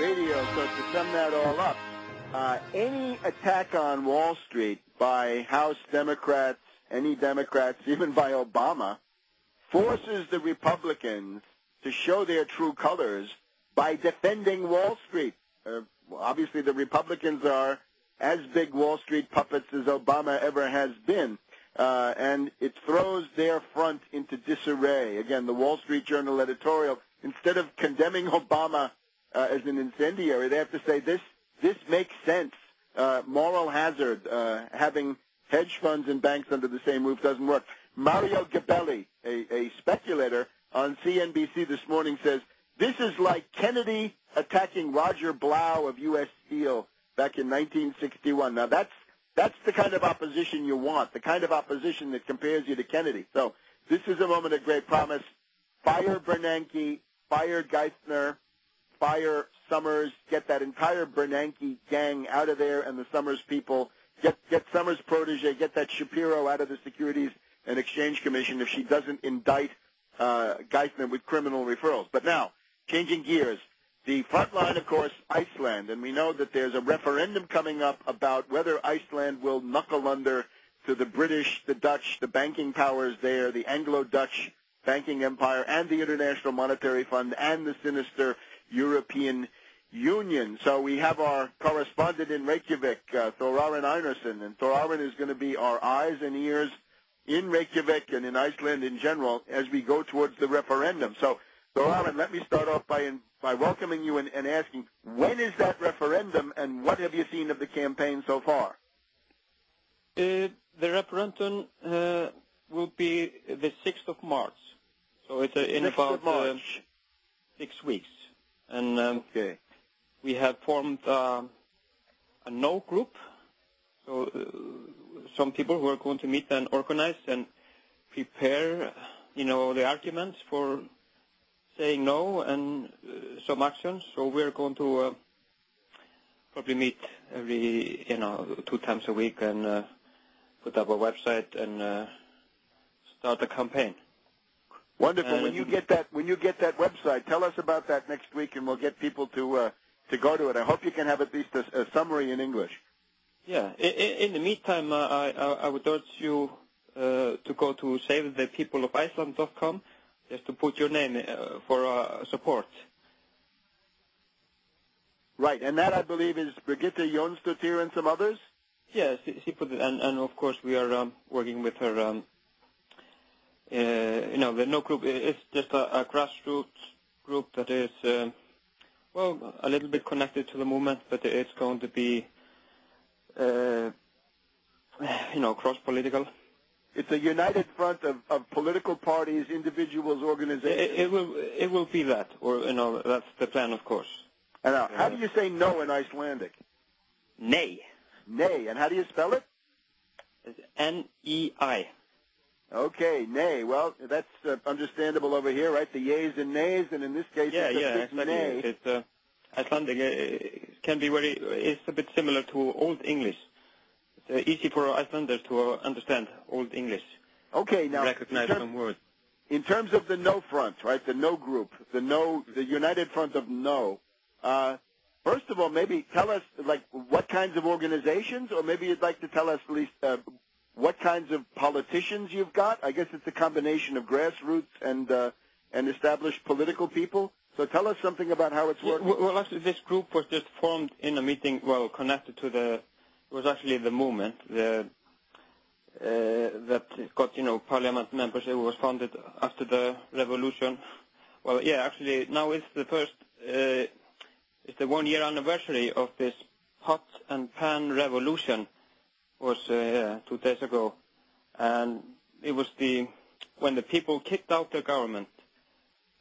radio. So to sum that all up, any attack on Wall Street by House Democrats, any Democrats, even by Obama, forces the Republicans to show their true colors by defending Wall Street. Obviously, the Republicans are as big Wall Street puppets as Obama ever has been, and it throws their front into disarray. Again, the Wall Street Journal editorial, instead of condemning Obama as an incendiary, they have to say this makes sense. Moral hazard, having hedge funds and banks under the same roof doesn't work. Mario Gabelli, a speculator on CNBC this morning, says, this is like Kennedy attacking Roger Blau of U.S. Steel back in 1961. Now, that's the kind of opposition you want, the kind of opposition that compares you to Kennedy. So this is a moment of great promise. Fire Bernanke, fire Geithner, fire Summers, get that entire Bernanke gang out of there and the Summers people. Get Summers' protege, get that Shapiro out of the Securities and Exchange Commission if she doesn't indict Geithner with criminal referrals. But now, changing gears, the front line, of course, Iceland, and we know that there's a referendum coming up about whether Iceland will knuckle under to the British, the Dutch, the banking powers there, the Anglo-Dutch banking empire, and the International Monetary Fund, and the sinister European Union. So we have our correspondent in Reykjavik, Þórarinn Einarsson, and Þórarinn is going to be our eyes and ears in Reykjavik and in Iceland in general as we go towards the referendum. So, Þórarinn, let me start off by welcoming you and asking, when is that referendum, and what have you seen of the campaign so far? The referendum will be the 6th of March. So it's in about 6 weeks. And okay. We have formed a no group. So some people who are going to meet and organize and prepare, the arguments for saying no and some actions. So we're going to probably meet every, 2 times a week and put up a website and start a campaign. Wonderful. When you get that website, tell us about that next week, and we'll get people to go to it. I hope you can have at least a summary in English. Yeah. In the meantime, I would urge you to go to SaveThePeopleOfIceland.com just to put your name for support. Right, and that I believe is Brigitte Jonsdottir and some others. Yes, she put it, and of course we are working with her. The no group is just a grassroots group that is, a little bit connected to the movement, but it's going to be, cross-political. It's a united front of political parties, individuals, organizations. It will be that, or that's the plan, of course. And now, how do you say no in Icelandic? Nei. Nei, and how do you spell it? It's N-E-I. Okay, nay. Well, that's understandable over here, right? The yays and nays, and in this case, it's a nay. It's Icelandic can be it's a bit similar to Old English. It's easy for Icelanders to understand Old English. Okay, now recognize some words. In terms of the no front, right? The no group, the united front of no. First of all, maybe tell us what kinds of organizations, or maybe you'd like to tell us at least what kinds of politicians you've got. I guess it's a combination of grassroots and established political people. So tell us something about how it's working. Well, actually, this group was just formed in a meeting, connected to it was actually the movement that got, parliament members. It was founded after the revolution. Well, yeah, actually, now it's the first, it's the 1-year anniversary of this pot and pan revolution. Was 2 days ago, and it was when the people kicked out the government,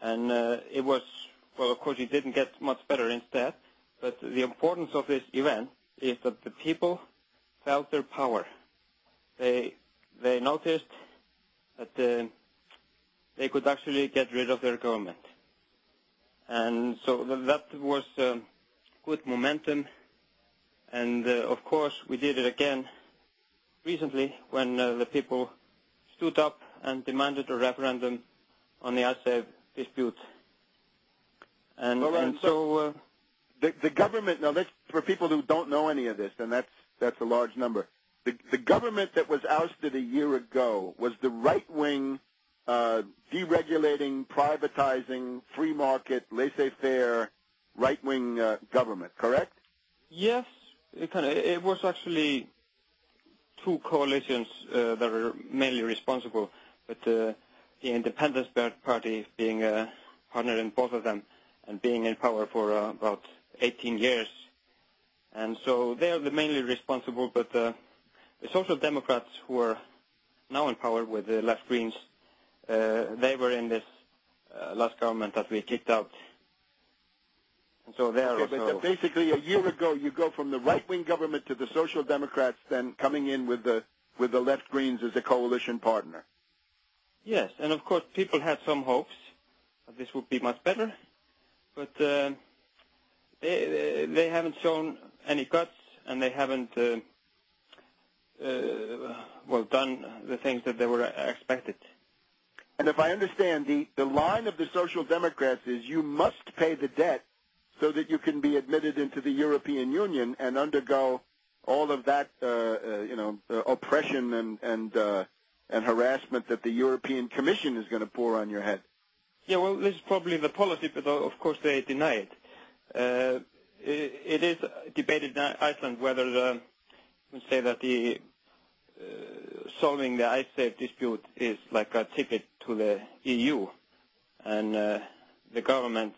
and it was, of course it didn't get much better instead, but the importance of this event is that the people felt their power. They noticed that they could actually get rid of their government, and so that was good momentum, and of course we did it again recently when the people stood up and demanded a referendum on the Icesave dispute. And so the government, now that's for people who don't know any of this, and that's a large number. The government that was ousted a year ago was the right-wing, deregulating, privatizing, free market, laissez-faire, right-wing government, correct? Yes, it was actually two coalitions that are mainly responsible, but the Independence Party being a partner in both of them and being in power for about 18 years. And so they are the mainly responsible, but the Social Democrats who are now in power with the left Greens, they were in this last government that we kicked out. And so they are okay, but basically a year ago you go from the right-wing government to the Social Democrats then coming in with the left Greens as a coalition partner. Yes, and of course people had some hopes that this would be much better, but they haven't shown any guts, and they haven't done the things that they were expected. And if I understand, the line of the Social Democrats is you must pay the debt so that you can be admitted into the European Union and undergo all of that, oppression and harassment that the European Commission is going to pour on your head. Yeah, well, this is probably the policy, but of course they deny it. It is debated in Iceland whether we say that the solving the IceSafe dispute is like a ticket to the EU, and the government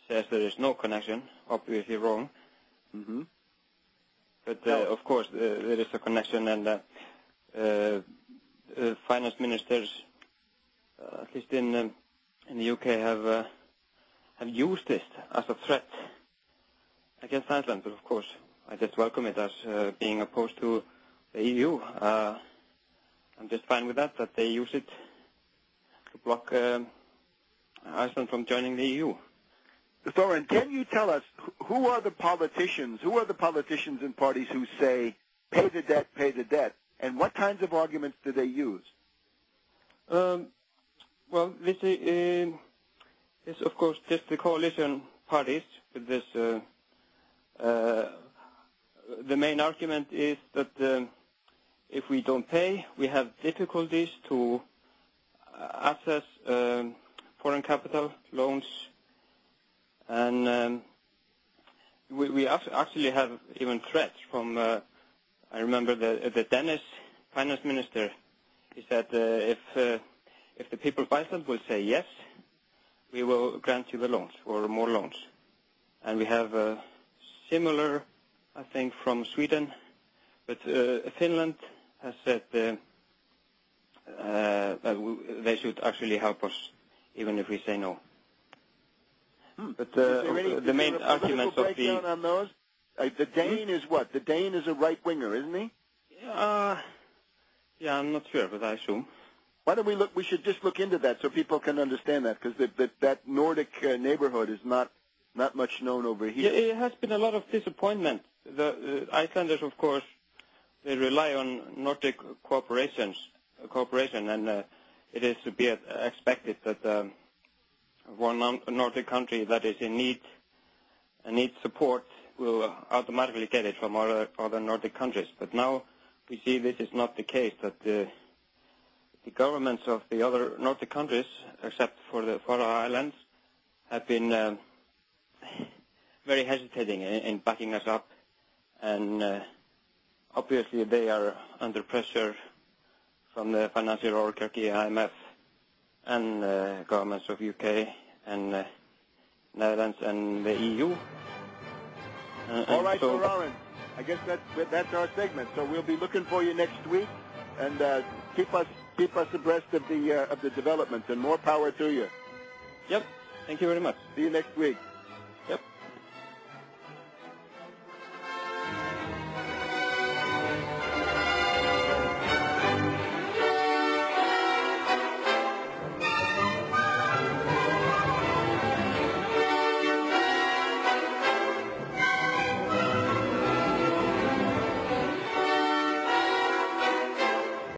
says there is no connection, obviously wrong. Mm-hmm. But of course there is a connection, and finance ministers, at least in the UK, have used this as a threat against Iceland. But of course, I just welcome it as being opposed to the EU. I'm just fine with that they use it to block Iceland from joining the EU. Thorin, can you tell us who are the politicians and parties who say pay the debt, and what kinds of arguments do they use? Well, this is of course just the coalition parties with this. The main argument is that if we don't pay, we have difficulties to access foreign capital loans, and we actually have even threats from. I remember the Danish finance minister. He said if the people of Iceland will say yes, we will grant you the loans or more loans. And we have similar, I think, from Sweden, but Finland has said that they should actually help us, even if we say no. But the main arguments of the on those? The Dane is what? The Dane is a right winger, isn't he? Yeah, I'm not sure, but I assume. Why don't we look? We should just look into that so people can understand that, because that Nordic neighborhood is not much known over here. Yeah, it has been a lot of disappointment. The Icelanders, of course, they rely on Nordic cooperation, and it is to be expected that one Nordic country that is in need and needs support will automatically get it from other Nordic countries. But now we see this is not the case, that the governments of the other Nordic countries, except for the Faroe Islands, have been very hesitating in backing us up, and obviously they are under pressure from the financial oligarchy, IMF, and governments of UK and Netherlands and the EU. All right, so Thorin, I guess that's our segment. So we'll be looking for you next week, and keep us abreast of the developments, and more power to you. Yep. Thank you very much. See you next week.